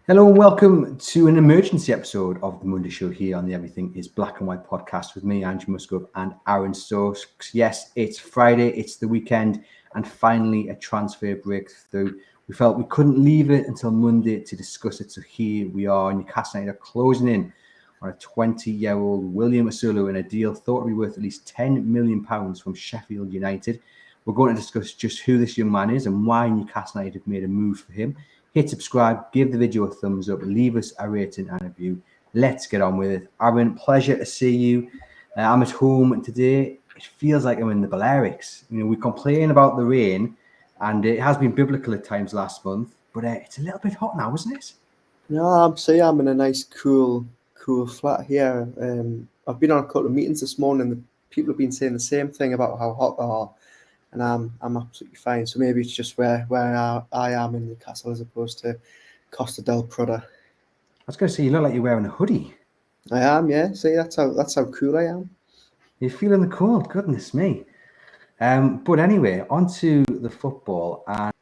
Hello and welcome to an emergency episode of the Monday Show here on the Everything is Black and White podcast with me, Andrew Musgrove, and Aaron Stokes. Yes, it's Friday, it's the weekend, and finally a transfer breakthrough. We felt we couldn't leave it until Monday to discuss it, so here we are. Newcastle United are closing in on a 20-year-old William Osula in a deal thought to be worth at least £10 million from Sheffield United. We're going to discuss just who this young man is and why Newcastle United have made a move for him. Hit subscribe, give the video a thumbs up, leave us a rating and a review. Let's get on with it. Aaron, pleasure to see you. I'm at home today. It feels like I'm in the Balearics. We complain about the rain, and it has been biblical at times last month, but it's a little bit hot now, isn't it? No, I'm in a nice, cool flat here. I've been on a couple of meetings this morning. The people have been saying the same thing about how hot they are, and I'm absolutely fine. So maybe it's just where I am in Newcastle as opposed to Costa del Prada. I was going to say, you look like you're wearing a hoodie. I am, yeah. See, that's how cool I am. You're feeling the cold, goodness me. But anyway, on to the football. And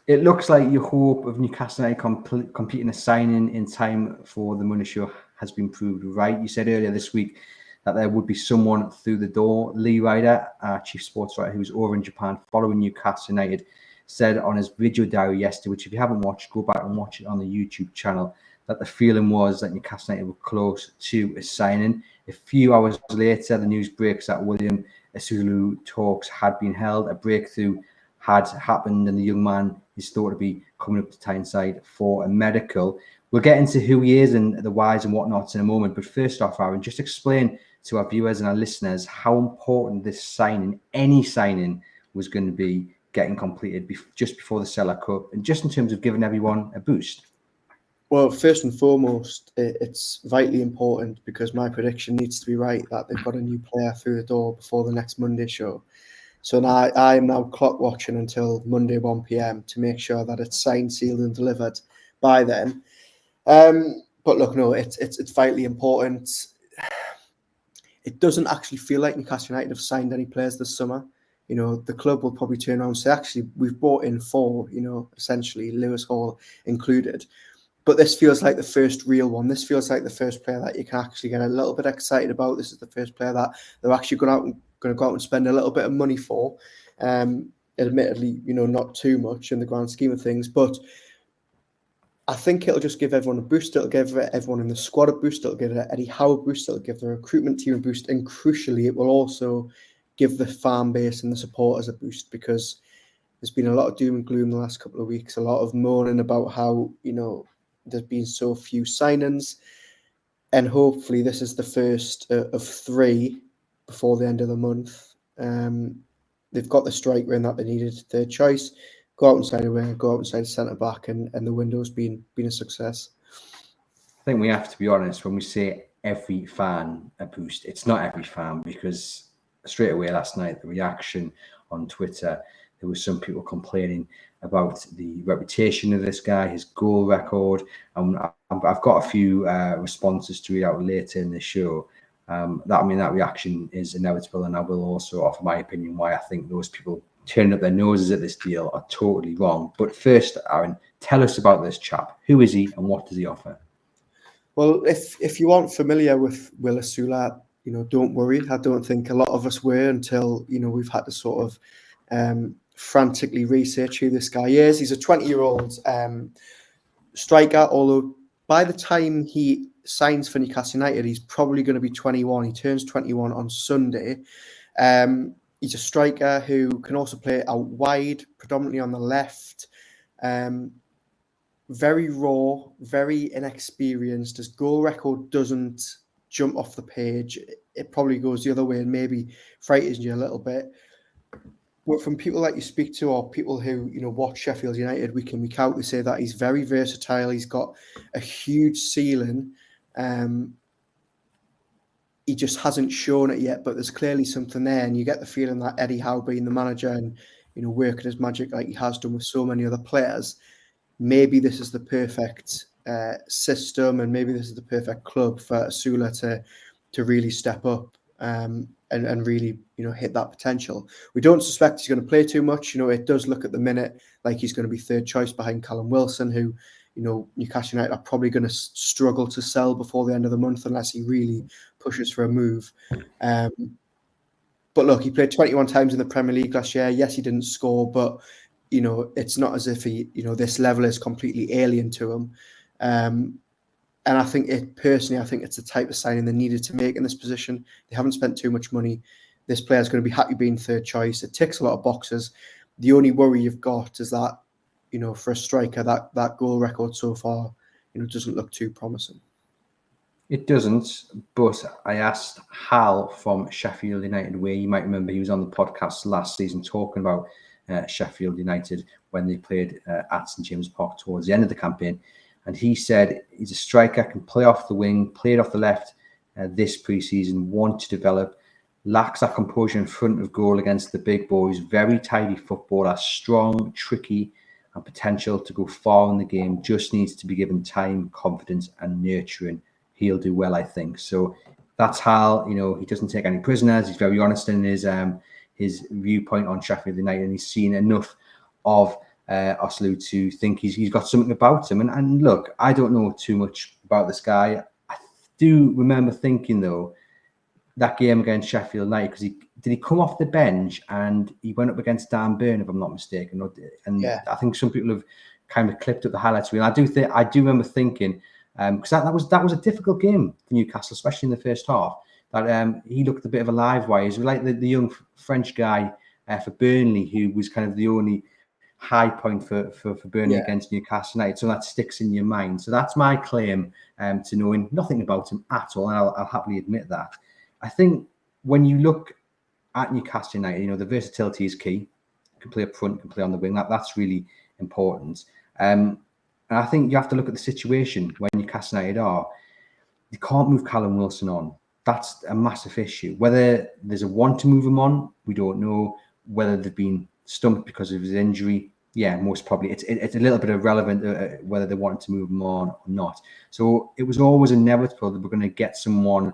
it looks like your hope of Newcastle United completing a signing in time for the Monday Show has been proved right. You said earlier this week that there would be someone through the door. Lee Ryder, chief sports writer, who was over in Japan following Newcastle United, said on his video diary yesterday, which if you haven't watched, go back and watch it on the YouTube channel, that the feeling was that Newcastle United were close to a signing. A few hours later, the news breaks that William Osula talks had been held. A breakthrough had happened, and the young man is thought to be coming up to Tyneside for a medical. We'll get into who he is and the whys and whatnots in a moment. But first off, Aaron, just explain to our viewers and our listeners how important this signing, any signing, was going to be getting completed just before the Cellar Cup, and just in terms of giving everyone a boost. Well, first and foremost, it's vitally important because my prediction needs to be right that they've got a new player through the door before the next Monday show. So now I am now clock watching until Monday 1 p.m. to make sure that it's signed, sealed, and delivered by then. But look, no, it's vitally important. It doesn't actually feel like Newcastle United have signed any players this summer. The club will probably turn around and say, actually, we've brought in 4, essentially, Lewis Hall included. But this feels like the first real one. This feels like the first player that you can actually get a little bit excited about. This is the first player that they're actually going to go out and spend a little bit of money for. Admittedly, not too much in the grand scheme of things, but I think it'll just give everyone a boost. It'll give everyone in the squad a boost. It'll give Eddie Howe a boost. It'll give the recruitment team a boost. And crucially, it will also give the fan base and the supporters a boost, because there's been a lot of doom and gloom the last couple of weeks, a lot of moaning about how, there's been so few signings. And hopefully this is the first of 3 before the end of the month. They've got the striker in that they needed, third choice. Go out inside a winger, go out inside a centre-back, and the window's been a success. I think we have to be honest when we say every fan a boost. It's not every fan, because straight away last night, the reaction on Twitter, there was some people complaining about the reputation of this guy, his goal record. I've got a few responses to read out later in the show. That reaction is inevitable, and I will also offer my opinion why I think those people turning up their noses at this deal are totally wrong. But first, Aaron, tell us about this chap. Who is he and what does he offer? Well, if you aren't familiar with Will Osula, don't worry. I don't think a lot of us were until, we've had to sort of frantically research who this guy is. He's a 20-year-old striker, although by the time he signs for Newcastle United, he's probably going to be 21. He turns 21 on Sunday. He's a striker who can also play out wide, predominantly on the left. Very raw, very inexperienced. His goal record doesn't jump off the page. It probably goes the other way and maybe frightens you a little bit. But from people that you speak to, or people who watch Sheffield United week in, week out, they say that he's very versatile. He's got a huge ceiling. He just hasn't shown it yet, but there's clearly something there, and you get the feeling that Eddie Howe, being the manager and working his magic like he has done with so many other players, maybe this is the perfect system, and maybe this is the perfect club for Osula to really step up. and really, hit that potential. We don't suspect he's going to play too much. It does look at the minute like he's going to be third choice behind Callum Wilson, who, Newcastle United are probably going to struggle to sell before the end of the month unless he really pushes for a move. But look, he played 21 times in the Premier League last year. Yes, he didn't score, but it's not as if he, this level is completely alien to him. And I think it's the type of signing they needed to make in this position. They haven't spent too much money. This player's going to be happy being third choice. It ticks a lot of boxes. The only worry you've got is that, for a striker, that goal record so far, doesn't look too promising. It doesn't, but I asked Hal from Sheffield United, where you might remember he was on the podcast last season talking about Sheffield United when they played at St James Park towards the end of the campaign. And he said he's a striker, can play off the wing, played off the left this pre-season, want to develop, lacks that composure in front of goal against the big boys, very tidy footballer, strong, tricky, and potential to go far in the game, just needs to be given time, confidence, and nurturing. He'll do well, I think. So that's Hal. He doesn't take any prisoners. He's very honest in his viewpoint on Sheffield United, and he's seen enough of Osula to think he's got something about him. And look, I don't know too much about this guy. I do remember thinking, though, that game against Sheffield United, because he come off the bench and he went up against Dan Burn, if I'm not mistaken. And yeah. I think some people have kind of clipped up the highlights reel. I do remember thinking, because that was a difficult game for Newcastle, especially in the first half. That he looked a bit of a live wire. He was like the young French guy for Burnley, who was kind of the only high point for Burnley against Newcastle United. So that sticks in your mind. So that's my claim to knowing nothing about him at all, and I'll happily admit that. I think when you look at Newcastle United, the versatility is key. You can play up front, you can play on the wing. That's really important. And I think you have to look at the situation where Newcastle United are. You can't move Callum Wilson on. That's a massive issue. Whether there's a want to move him on, we don't know. Whether they've been stumped because of his injury, yeah, most probably. It's a little bit irrelevant whether they wanted to move him on or not. So it was always inevitable that we're going to get someone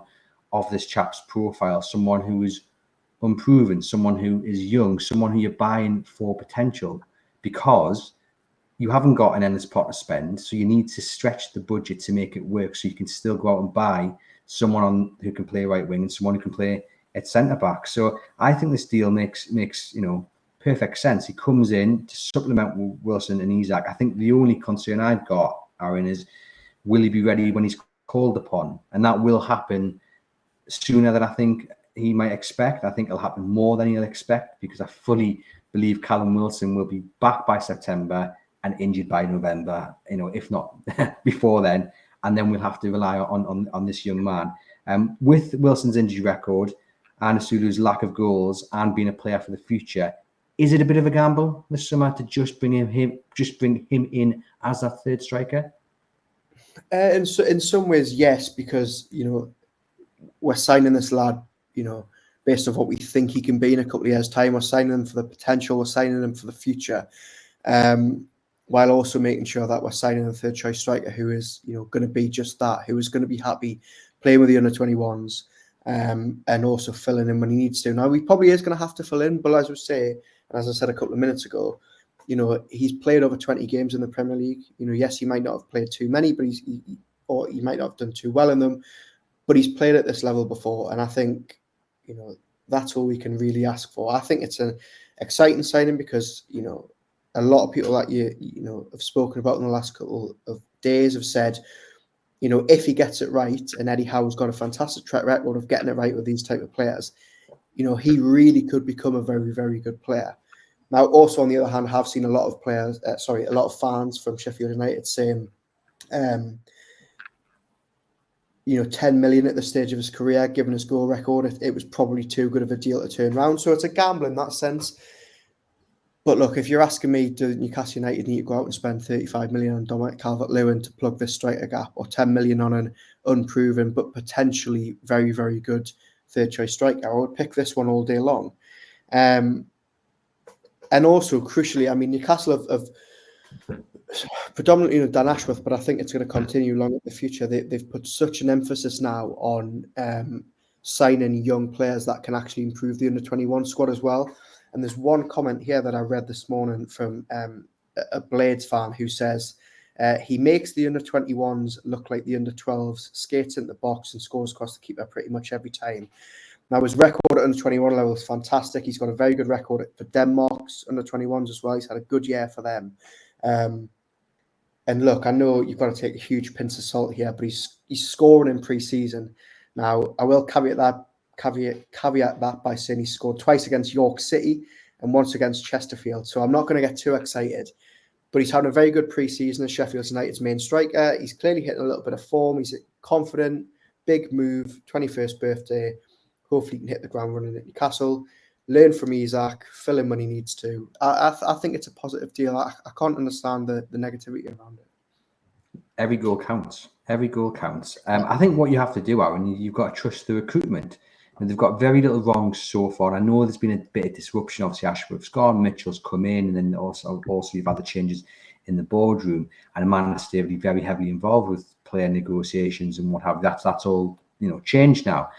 of this chap's profile, someone who is unproven, someone who is young, someone who you're buying for potential, because you haven't got an endless pot to spend, so you need to stretch the budget to make it work, so you can still go out and buy someone who can play right wing and someone who can play at centre back. So I think this deal makes perfect sense. He comes in to supplement Wilson and Isak. I think the only concern I've got, Aaron, is will he be ready when he's called upon? And that will happen sooner than I think he might expect. I think it'll happen more than he'll expect, because I fully believe Callum Wilson will be back by September and injured by November, if not before then. And then we'll have to rely on this young man. With Wilson's injury record and Osula's lack of goals and being a player for the future, is it a bit of a gamble this summer to just bring him in as that third striker? In some ways, yes, because we're signing this lad, based on what we think he can be in a couple of years' time. We're signing him for the potential. We're signing him for the future, while also making sure that we're signing a third choice striker who is, going to be just that, who is going to be happy playing with the under-21s, and also filling in when he needs to. Now, he probably is going to have to fill in, but as we say, and as I said a couple of minutes ago, he's played over 20 games in the Premier League. Yes, he might not have played too many, but he might not have done too well in them, but he's played at this level before, and I think, that's all we can really ask for. I think it's an exciting signing because, a lot of people that you have spoken about in the last couple of days have said, if he gets it right, and Eddie Howe's got a fantastic track record of getting it right with these type of players, he really could become a very, very good player. Now, also on the other hand, I've seen a lot of fans from Sheffield United saying, 10 million at the stage of his career, given his goal record, it was probably too good of a deal to turn around. So it's a gamble in that sense. But look, if you're asking me, do Newcastle United need to go out and spend 35 million on Dominic Calvert-Lewin to plug this striker gap, or 10 million on an unproven but potentially very, very good third choice striker, I would pick this one all day long. And also, crucially, I mean, Newcastle have predominantly Dan Ashworth, but I think it's going to continue long in the future. They've put such an emphasis now on signing young players that can actually improve the under-21 squad as well. And there's one comment here that I read this morning from a Blades fan who says he makes the under-21s look like the under-12s, skates into the box and scores across the keeper pretty much every time. Now, his record at under-21 level is fantastic. He's got a very good record for Denmark's under-21s as well. He's had a good year for them. And look, I know you've got to take a huge pinch of salt here, but he's scoring in pre-season. Now, I will caveat that by saying he scored twice against York City and once against Chesterfield. So I'm not going to get too excited. But he's having a very good pre-season as Sheffield United's main striker. He's clearly hitting a little bit of form. He's confident, big move, 21st birthday. Hopefully he can hit the ground running at Newcastle. Learn from Isak, fill in when he needs to. I think it's a positive deal. I can't understand the negativity around it. Every goal counts. Every goal counts. I think what you have to do, Aaron, you've got to trust the recruitment. And they've got very little wrong so far. I know there's been a bit of disruption. Obviously, Ashworth's gone, Mitchell's come in, and then also you've had the changes in the boardroom. And Amanda Staveley very heavily involved with player negotiations and what have you. That's all changed now.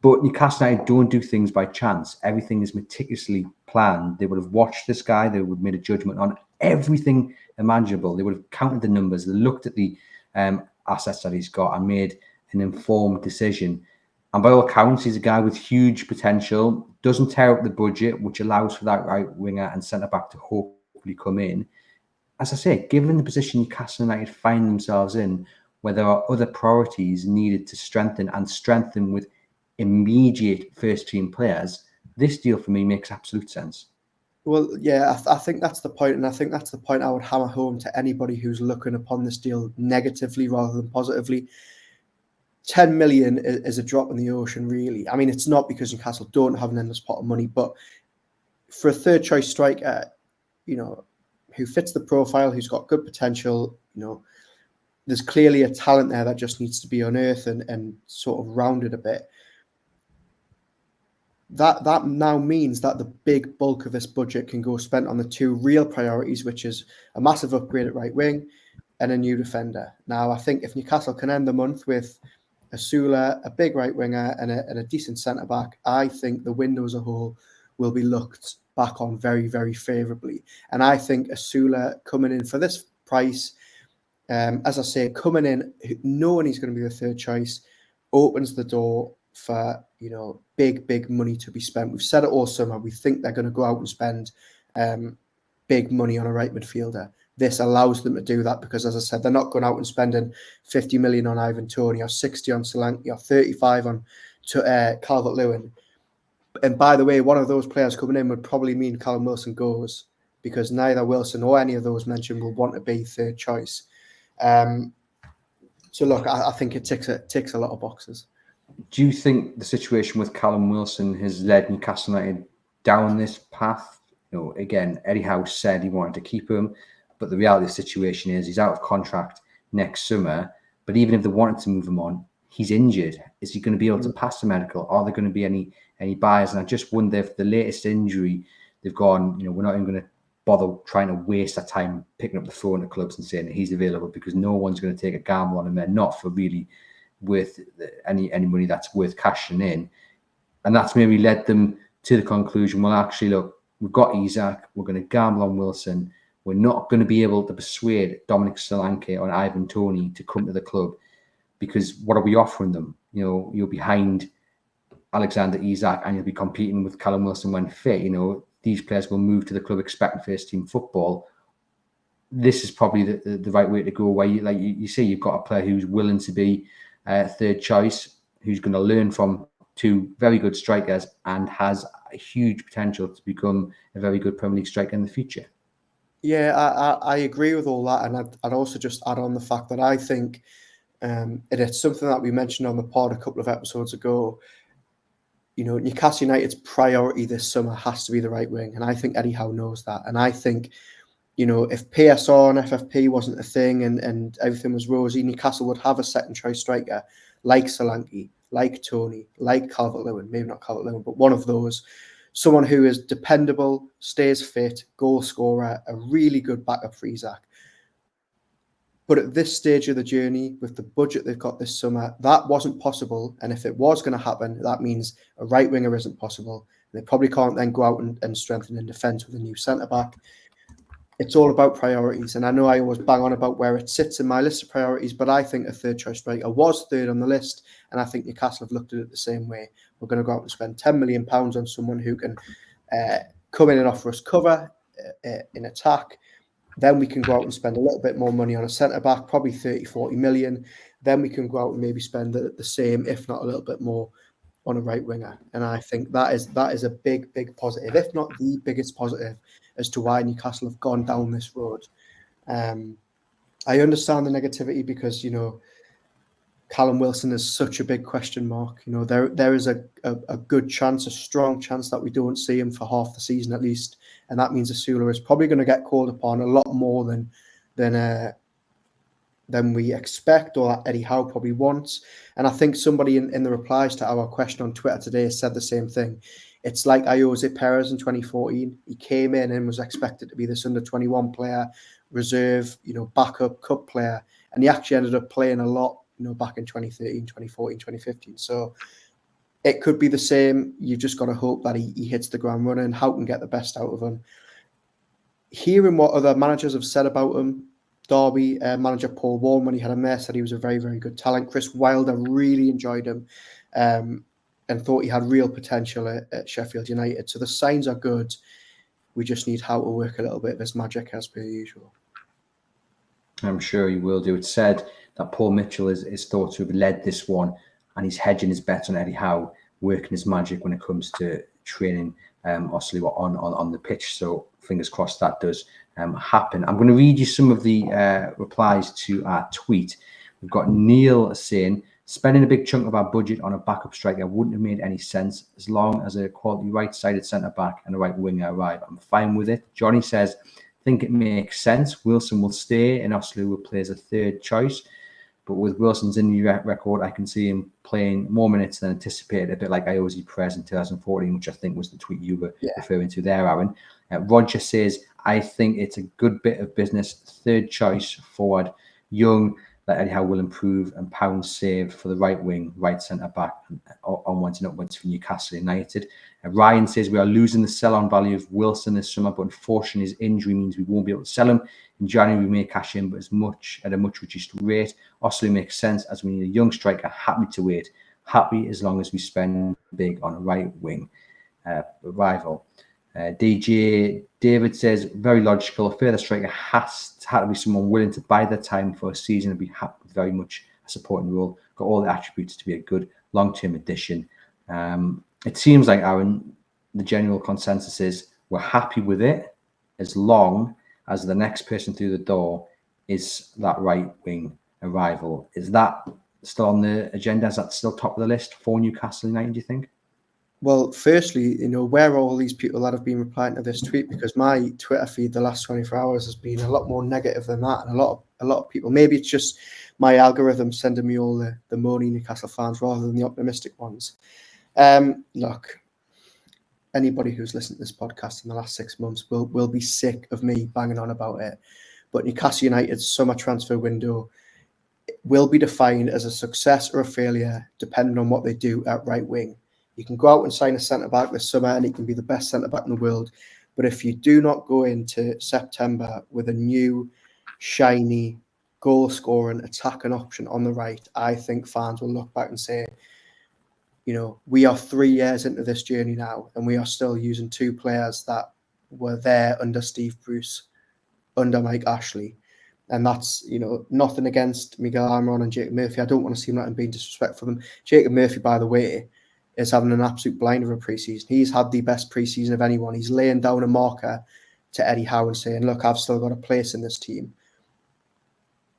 But Newcastle United don't do things by chance. Everything is meticulously planned. They would have watched this guy. They would have made a judgment on everything imaginable. They would have counted the numbers. They looked at the assets that he's got and made an informed decision. And by all accounts, he's a guy with huge potential, doesn't tear up the budget, which allows for that right winger and centre-back to hopefully come in. As I say, given the position Newcastle United find themselves in, where there are other priorities needed to strengthen with immediate first-team players, this deal for me makes absolute sense. Well, yeah, I think that's the point, and I think that's the point I would hammer home to anybody who's looking upon this deal negatively rather than positively. 10 million is a drop in the ocean, really. I mean, it's not because Newcastle don't have an endless pot of money, but for a third choice striker, who fits the profile, who's got good potential, there's clearly a talent there that just needs to be unearthed and sort of rounded a bit. That now means that the big bulk of this budget can go spent on the two real priorities, which is a massive upgrade at right wing and a new defender. Now, I think if Newcastle can end the month with Osula, a big right winger and a decent centre-back, I think the window as a whole will be looked back on very, very favourably. And I think Osula coming in for this price, as I say, coming in, knowing he's going to be the third choice, opens the door for, big money to be spent. We've said it all summer. We think they're going to go out and spend big money on a right midfielder. This allows them to do that because, as I said, they're not going out and spending 50 million on Ivan Toney or 60 on Solanke or 35 on Calvert-Lewin. And by the way, one of those players coming in would probably mean Callum Wilson goes because neither Wilson or any of those mentioned will want to be third choice. So look, I think it ticks a lot of boxes. Do you think the situation with Callum Wilson has led Newcastle United down this path? Again, Eddie Howe said he wanted to keep him, but the reality of the situation is he's out of contract next summer. But even if they wanted to move him on, he's injured. Is he going to be able to pass the medical? Are there going to be any buyers? And I just wonder if the latest injury, they've gone, we're not even going to bother trying to waste our time picking up the phone at clubs and saying that he's available because no one's going to take a gamble on him. They're not for really worth any money that's worth cashing in. And that's maybe led them to the conclusion, well, actually, look, we've got Isak, we're going to gamble on Wilson. We're not going to be able to persuade Dominic Solanke or Ivan Toney to come to the club because what are we offering them? You're behind Alexander Isak and you'll be competing with Callum Wilson when fit. These players will move to the club expecting first team football. This is probably the right way to go where you see you've got a player who's willing to be third choice, who's going to learn from two very good strikers and has a huge potential to become a very good Premier League striker in the future. Yeah, I agree with all that. And I'd also just add on the fact that I think, and it's something that we mentioned on the pod a couple of episodes ago, Newcastle United's priority this summer has to be the right wing. And I think Eddie Howe knows that. And I think, if PSR and FFP wasn't a thing and everything was rosy, Newcastle would have a second choice striker like Solanke, like Toney, like Calvert-Lewin, maybe not Calvert-Lewin, but one of those. Someone who is dependable, stays fit, goal scorer, a really good backup for Isak. But at this stage of the journey, with the budget they've got this summer, that wasn't possible. And if it was going to happen, that means a right winger isn't possible. They probably can't then go out and strengthen in defence with a new centre-back. It's all about priorities. And I know I always bang on about where it sits in my list of priorities, but I think a third-choice striker was third on the list, and I think Newcastle have looked at it the same way. We're going to go out and spend £10 million on someone who can come in and offer us cover in attack. Then we can go out and spend a little bit more money on a centre-back, probably 30, 40 million. Then we can go out and maybe spend the same, if not a little bit more, on a right winger. And I think that is a big, big positive, if not the biggest positive, as to why Newcastle have gone down this road. I understand the negativity because, Callum Wilson is such a big question mark. There is a good chance, a strong chance that we don't see him for half the season at least. And that means Osula is probably going to get called upon a lot more than we expect, or that Eddie Howe probably wants. And I think somebody in the replies to our question on Twitter today said the same thing. It's like Jose Perez in 2014. He came in and was expected to be this under-21 player, reserve, backup cup player. And he actually ended up playing a lot, back in 2013, 2014, 2015. So it could be the same. You've just got to hope that he hits the ground running. How can get the best out of him? Hearing what other managers have said about him, Derby manager Paul Warren, when he had a mess, said he was a very, very good talent. Chris Wilder really enjoyed him and thought he had real potential at Sheffield United. So the signs are good. We just need Howe to work a little bit of his magic as per usual. I'm sure he will do. It's said that Paul Mitchell is thought to have led this one, and he's hedging his bets on Eddie Howe, working his magic when it comes to training Osula on the pitch. So fingers crossed that does happen. I'm going to read you some of the replies to our tweet. We've got Neil saying, spending a big chunk of our budget on a backup striker wouldn't have made any sense as long as a quality right-sided centre-back and a right winger arrive. I'm fine with it. Johnny says, think it makes sense. Wilson will stay and Osula will play as a third choice. But with Wilson's injury record, I can see him playing more minutes than anticipated, a bit like Jose Perez in 2014, which I think was the tweet you were referring to there, Aaron. Roger says, I think it's a good bit of business. Third choice forward, young, that Eddie Howe will improve, and pounds saved for the right wing, right centre-back, onwards and upwards for Newcastle United. Ryan says, we are losing the sell-on value of Wilson this summer, but unfortunately his injury means we won't be able to sell him. In January, we may cash in, but at a much reduced rate. Osula makes sense as we need a young striker. Happy to wait. Happy as long as we spend big on a right wing rival. DJ David says, very logical. A further striker had to be someone willing to buy their time for a season and be very much a supporting role. Got all the attributes to be a good long-term addition. It seems like, Aaron, the general consensus is we're happy with it as long as the next person through the door is that right wing arrival. Is that still on the agenda? Is that still top of the list for Newcastle United, do you think? Well, firstly, where are all these people that have been replying to this tweet? Because my Twitter feed the last 24 hours has been a lot more negative than that. And a lot of people, maybe it's just my algorithm sending me all the moany Newcastle fans rather than the optimistic ones. Look, anybody who's listened to this podcast in the last 6 months will be sick of me banging on about it. But Newcastle United's summer transfer window will be defined as a success or a failure depending on what they do at right wing. You can go out and sign a centre-back this summer and he can be the best centre-back in the world. But if you do not go into September with a new, shiny, goal-scoring, attacking option on the right, I think fans will look back and say, we are 3 years into this journey now and we are still using two players that were there under Steve Bruce, under Mike Ashley. And that's, nothing against Miguel Almiron and Jacob Murphy. I don't want to seem like I'm being disrespectful for them. Jacob Murphy, by the way, is having an absolute blinder of a preseason. He's had the best preseason of anyone. He's laying down a marker to Eddie Howe and saying, look, I've still got a place in this team.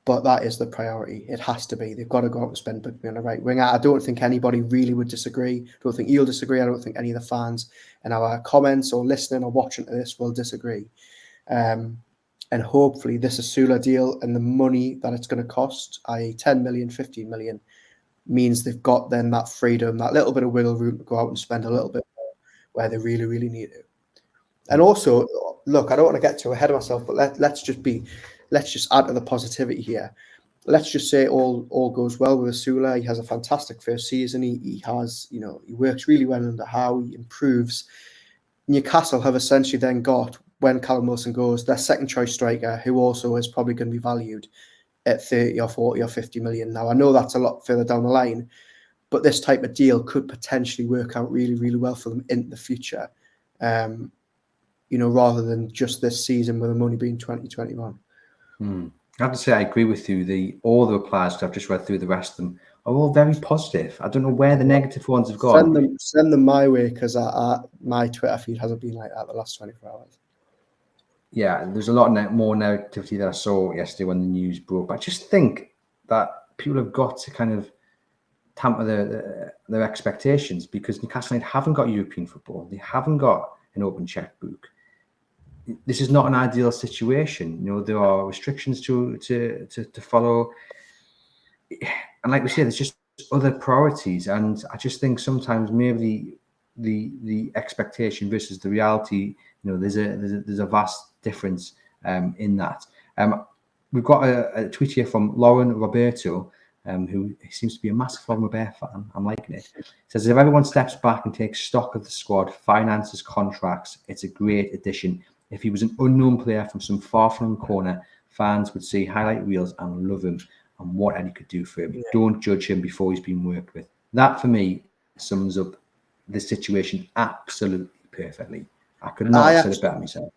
But that is the priority. It has to be. They've got to go out and spend big money on the right wing. I don't think anybody really would disagree. I don't think you'll disagree. I don't think any of the fans in our comments or listening or watching to this will disagree. And hopefully this Osula deal and the money that it's going to cost, i.e. 10 million, 15 million, means they've got then that freedom, that little bit of wiggle room to go out and spend a little bit more where they really, really need it. And also, look, I don't want to get too ahead of myself, but let's just be let's just add to the positivity here. Let's just say all goes well with Osula. He has a fantastic first season. He has, he works really well under Howe. He improves. Newcastle have essentially then got, when Callum Wilson goes, their second choice striker, who also is probably going to be valued at 30 or 40 or 50 million. Now, I know that's a lot further down the line, but this type of deal could potentially work out really, really well for them in the future, rather than just this season with the money being 2021. I have to say, I agree with you. All the replies, I've just read through the rest of them, are all very positive. I don't know where the negative ones have gone. Send them my way, because my Twitter feed hasn't been like that the last 24 hours. Yeah, there's a lot more negativity that I saw yesterday when the news broke. But I just think that people have got to kind of tamper their expectations, because Newcastle United haven't got European football. They haven't got an open checkbook. This is not an ideal situation. There are restrictions to follow, and like we said, there's just other priorities. And I just think sometimes maybe the expectation versus the reality, there's a vast difference in that. We've got a tweet here from Lauren Roberto, who seems to be a massive Lauren Roberto fan. I'm liking it. It says, if everyone steps back and takes stock of the squad, finances, contracts, it's a great addition. If he was an unknown player from some far-flung corner, fans would see highlight reels and love him and what Eddie could do for him. Yeah. Don't judge him before he's been worked with. That, for me, sums up the situation absolutely perfectly. I could not have said it better myself.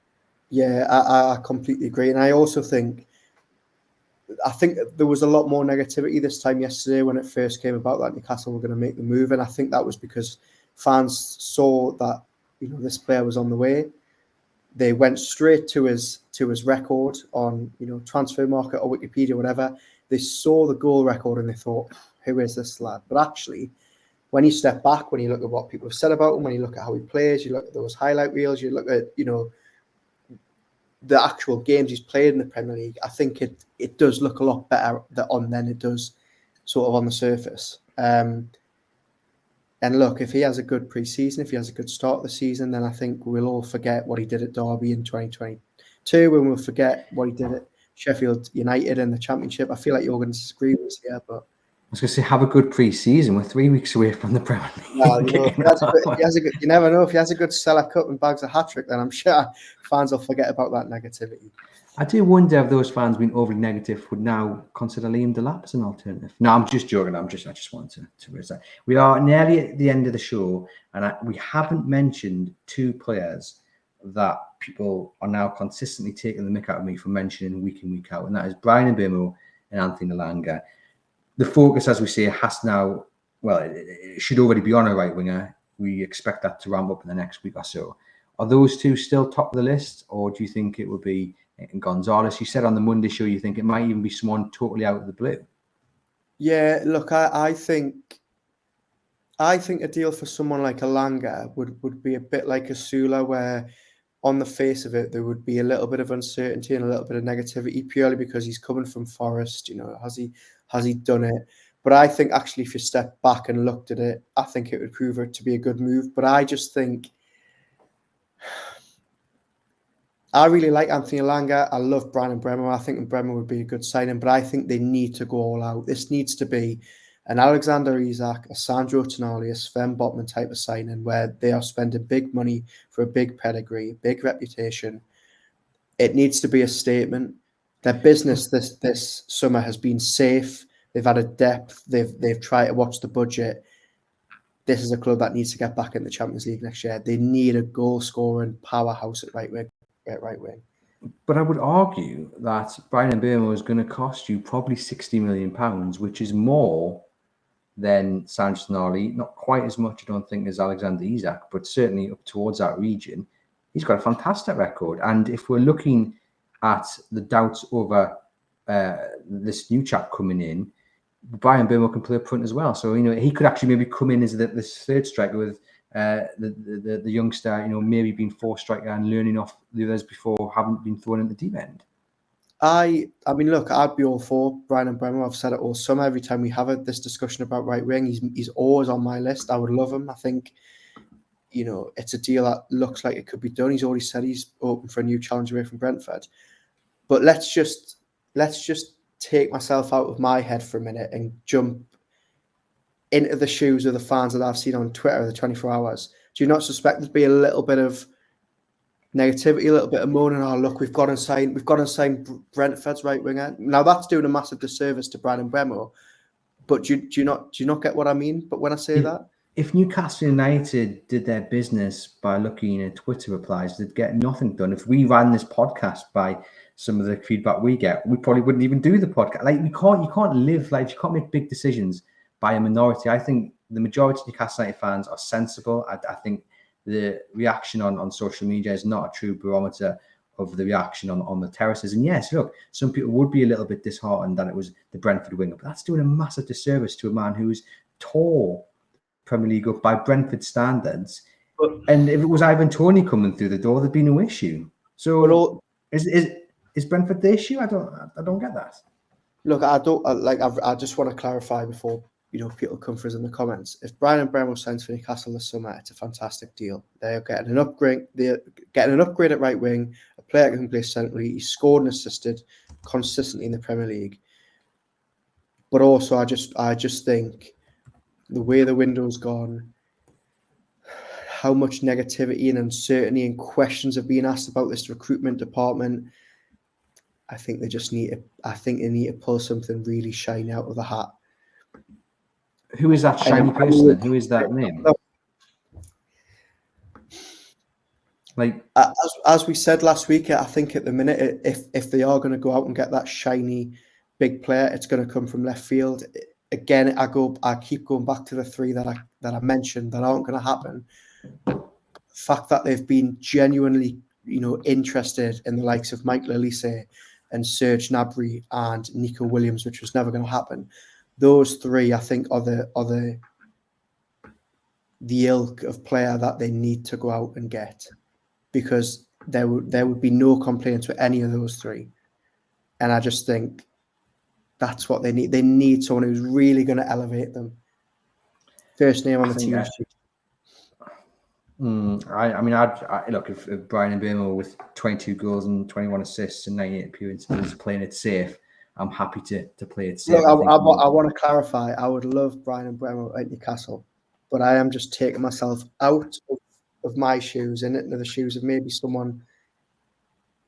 Yeah, I completely agree. And I also think there was a lot more negativity this time yesterday when it first came about that Newcastle were going to make the move. And I think that was because fans saw that, this player was on the way. They went straight to his record on, Transfer Market or Wikipedia, whatever. They saw the goal record and they thought, who is this lad? But actually, when you step back, when you look at what people have said about him, when you look at how he plays, you look at those highlight reels, you look at, the actual games he's played in the Premier League, I think it does look a lot better than it does sort of on the surface. And look, if he has a good pre-season, if he has a good start of the season, then I think we'll all forget what he did at Derby in 2022, and we'll forget what he did at Sheffield United in the Championship. I feel like you're going to disagree with us here, but I was going to say, have a good pre-season. We're 3 weeks away from the Breman. You never know. If he has a good Stella Cup and bags a hat-trick, then I'm sure fans will forget about that negativity. I do wonder if those fans being overly negative would now consider Liam Delap as an alternative. No, I'm just joking. I just wanted to raise that. We are nearly at the end of the show, and we haven't mentioned two players that people are now consistently taking the mick out of me for mentioning week in, week out, and that is Brian Mbeumo and Anthony Elanga. The focus, as we say, has now, well, it should already be on a right winger. We expect that to ramp up in the next week or so. Are those two still top of the list, or do you think it would be Gonzalez? You said on the Monday show you think it might even be someone totally out of the blue. Yeah, look, I think a deal for someone like Elanga would be a bit like Osula, where on the face of it there would be a little bit of uncertainty and a little bit of negativity purely because he's coming from Forest. Has he done it? But I think actually, if you step back and looked at it, I think it would prove it to be a good move. But I just think I really like Anthony Elanga. I love Brian Breman. I think Breman would be a good signing, but I think they need to go all out. This needs to be an Alexander Isak, a Sandro Tonali, a Sven Botman type of signing where they are spending big money for a big pedigree, a big reputation. It needs to be a statement. Their business this summer has been safe. They've had a depth. They've tried to watch the budget. This is a club that needs to get back in the Champions League next year. They need a goal-scoring powerhouse at right wing. But I would argue that Brian Mbeumo is going to cost you probably £60 million, which is more than Sandro Tonali. Not quite as much, I don't think, as Alexander Isak, but certainly up towards that region. He's got a fantastic record. And if we're looking at the doubts over this new chap coming in, Brian Breman can play up front as well. So, he could actually maybe come in as this third striker with the youngster, maybe being fourth striker and learning off the others before having been thrown in the deep end. I mean, look, I'd be all for Brian Breman. I've said it all summer. Every time we have this discussion about right wing, he's always on my list. I would love him. I think, it's a deal that looks like it could be done. He's already said he's open for a new challenge away from Brentford. But let's just let's just take myself out of my head for a minute and jump into the shoes of the fans that I've seen on Twitter the 24 hours. Do you not suspect there'd be a little bit of negativity, a little bit of moaning? Oh, look, we've got to sign Brentford's right winger. Now that's doing a massive disservice to Bryan Mbeumo. But do you not get what I mean? But when I say that, if Newcastle United did their business by looking at Twitter replies, they'd get nothing done. If we ran this podcast by some of the feedback we get, we probably wouldn't even do the podcast. Like you can't live life. You can't make big decisions by a minority. I think the majority of Newcastle United fans are sensible. I think the reaction on social media is not a true barometer of the reaction on the terraces. And yes, look, some people would be a little bit disheartened that it was the Brentford winger, but that's doing a massive disservice to a man who's tall Premier League up by Brentford standards. And if it was Ivan Toney coming through the door, there'd be no issue. So is Brentford the issue? I don't get that. Look, I just want to clarify before people come for us in the comments. If Bryan Breman signs for Newcastle this summer, it's a fantastic deal. They're getting an upgrade. They're getting an upgrade at right wing. A player who can play centrally. He's scored and assisted consistently in the Premier League. But also, I just think the way the window's gone, how much negativity and uncertainty and questions have been asked about this recruitment department. I think they need to pull something really shiny out of the hat. Who is that shiny person? Who is that name? Like as we said last week, I think at the minute, if they are going to go out and get that shiny big player, it's going to come from left field. Again, I keep going back to the three that I mentioned that aren't going to happen. The fact that they've been genuinely, interested in the likes of Michael Olise and Serge Gnabry and Nico Williams, which was never going to happen. Those three, I think, are the ilk of player that they need to go out and get, because there would be no complaints with any of those three. And I just think that's what they need. They need someone who's really going to elevate them. First name on the team sheet. I mean, I'd look, if Bryan Mbeumo with 22 goals and 21 assists and 98 appearances playing it safe, I'm happy to play it safe. Look, I want to clarify. I would love Bryan Mbeumo at Newcastle, but I am just taking myself out of my shoes and into the shoes of maybe someone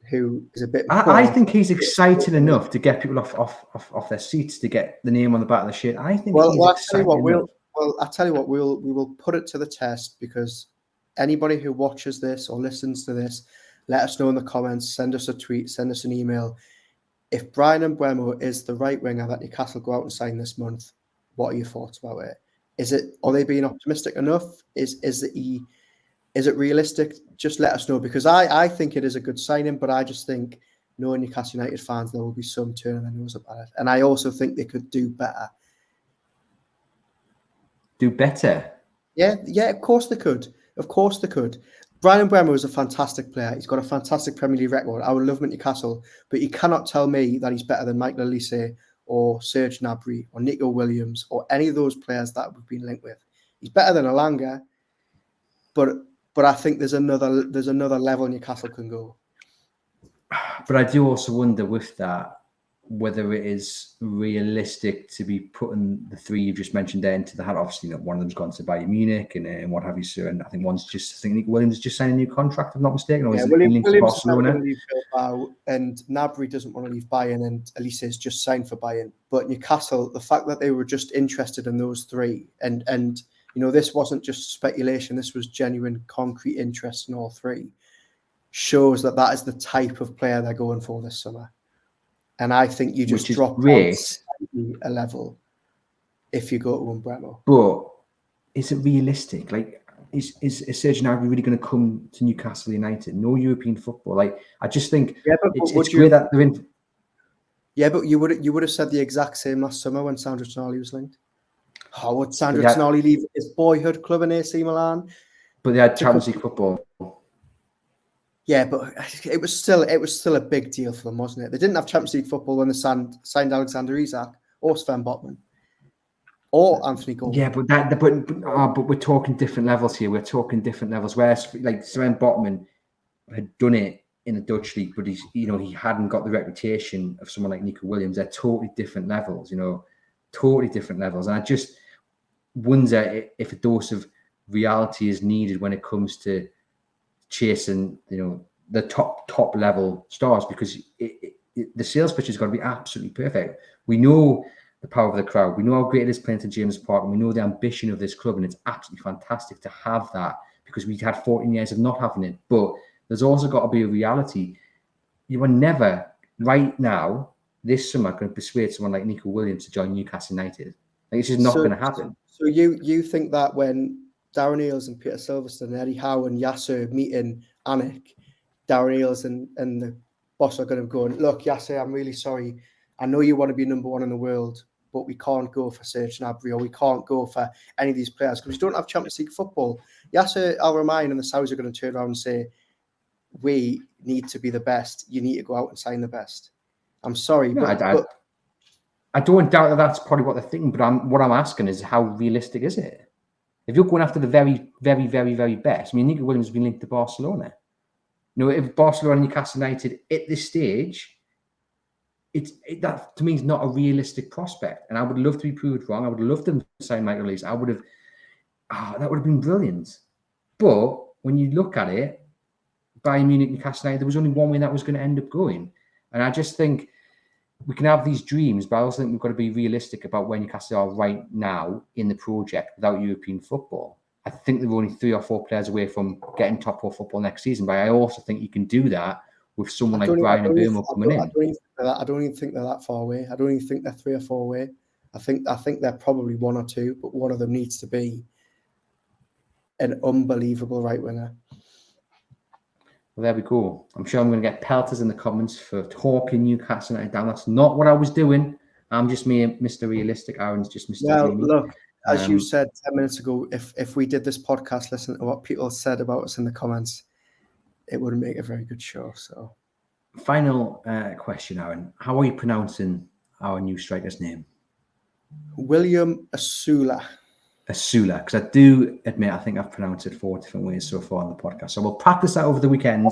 who is a bit. I think he's excited enough to get people off their seats, to get the name on the back of the shirt. I think. I'll tell you what. We will put it to the test, because anybody who watches this or listens to this, let us know in the comments. Send us a tweet. Send us an email. If Bryan Mbeumo is the right winger that Newcastle go out and sign this month, what are your thoughts about it? Are they being optimistic enough? Is it realistic? Just let us know, because I think it is a good signing, but I just think, knowing Newcastle United fans, there will be some turning their nose about it. And I also think they could do better. Do better? Yeah, of course they could. Of course they could. Bryan Mbeumo is a fantastic player. He's got a fantastic Premier League record. I would love him at Newcastle, but you cannot tell me that he's better than Michael Olise or Serge Gnabry or Nico Williams or any of those players that we've been linked with. He's better than Elanga, but I think there's another level Newcastle can go. But I do also wonder with that whether it is realistic to be putting the three you've just mentioned there into the hat. Obviously, one of them's gone to Bayern Munich and what have you, sir. And I think Nick Williams just signed a new contract, if I'm not mistaken. Or Williams is not going to leave Bilbao, and Gnabry doesn't want to leave Bayern, and Olise is just signed for Bayern. But Newcastle, the fact that they were just interested in those three, and this wasn't just speculation, this was genuine, concrete interest in all three, shows that is the type of player they're going for this summer. And I think you just drop a level if you go to Breman. But is it realistic? Like, is Serge Gnabry really going to come to Newcastle United? No European football. Like, I just think it's great that they're in. Yeah, but you would have said the exact same last summer when Sandro Tonali was linked. How would Sandro Tonali leave his boyhood club in AC Milan? But they had Champions League football. Yeah, but it was still a big deal for them, wasn't it? They didn't have Champions League football when they signed Alexander Isak or Sven Botman or Anthony Gordon. Yeah, but we're talking different levels here. We're talking different levels. Whereas like Sven Botman had done it in the Dutch league, but he's, you know, he hadn't got the reputation of someone like Nico Williams. They're totally different levels, you know, totally different levels. And I just wonder if a dose of reality is needed when it comes to chasing, you know, the top level stars, because the sales pitch has got to be absolutely perfect. We know the power of the crowd. We know how great it is playing to James Park, and we know the ambition of this club, and it's absolutely fantastic to have that, because we had 14 years of not having it. But there's also got to be a reality. You are never, right now, this summer, going to persuade someone like Nico Williams to join Newcastle United. Like, it's just not going to happen. So you think that when Darren Eales and Peter Silverstone, Eddie Howe and Yasser meeting Anik, Darren Eales and the boss are going to go, look, Yasser, I'm really sorry. I know you want to be number one in the world, but we can't go for Serge Gnabry, or we can't go for any of these players because we don't have Champions League football. Yasser Al-Rumayyan and the Saudis are going to turn around and say, we need to be the best. You need to go out and sign the best. I'm sorry, No, but I don't doubt that that's probably what they're thinking, but what I'm asking is, how realistic is it? If you're going after the very, very, very, very best, I mean, Nico Williams has been linked to Barcelona. You know, if Barcelona and Newcastle United at this stage, that to me is not a realistic prospect. And I would love to be proved wrong. I would love them to sign Michael Lees. That would have been brilliant. But when you look at it, Bayern Munich, Newcastle United, there was only one way that was going to end up going. And I just think we can have these dreams, but I also think we've got to be realistic about where Newcastle are right now in the project without European football. I think they're only 3 or 4 players away from getting top 4 football next season, but I also think you can do that with someone like Brian and Breman coming in. I don't even think they're that far away. I don't even think they're 3 or 4 away. I think they're probably 1 or 2, but one of them needs to be an unbelievable right winger. Well, there we go. I'm sure I'm going to get pelters in the comments for talking Newcastle United down. That's not what I was doing. I'm just me, Mr. Realistic. Aaron's just Mr. Well, Dreamy. look, as you said 10 minutes ago, if we did this podcast, listen to what people said about us in the comments, it would make a very good show. So, final question, Aaron. How are you pronouncing our new striker's name? William Osula. Osula, because I do admit I think I've pronounced it 4 different ways so far on the podcast. So we'll practice that over the weekend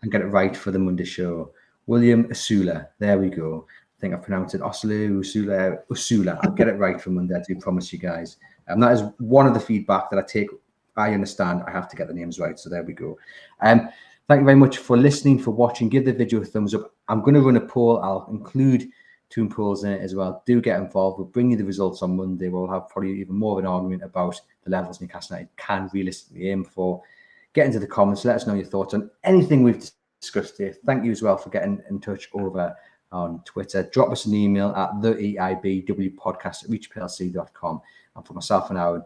and get it right for the Monday show. William Osula. There we go. I think I've pronounced it Osula. I'll get it right for Monday. I do promise you guys. And that is one of the feedback that I take. I understand I have to get the names right. So there we go. Thank you very much for listening, for watching. Give the video a thumbs up. I'm going to run a poll. I'll include 2 polls in it as well. Do get involved. We'll bring you the results on Monday. We'll have probably even more of an argument about the levels Newcastle United can realistically aim for. Get into the comments. Let us know your thoughts on anything we've discussed here. Thank you as well for getting in touch over on Twitter. Drop us an email at theeibwpodcast@reachplc.com. And for myself and Aaron,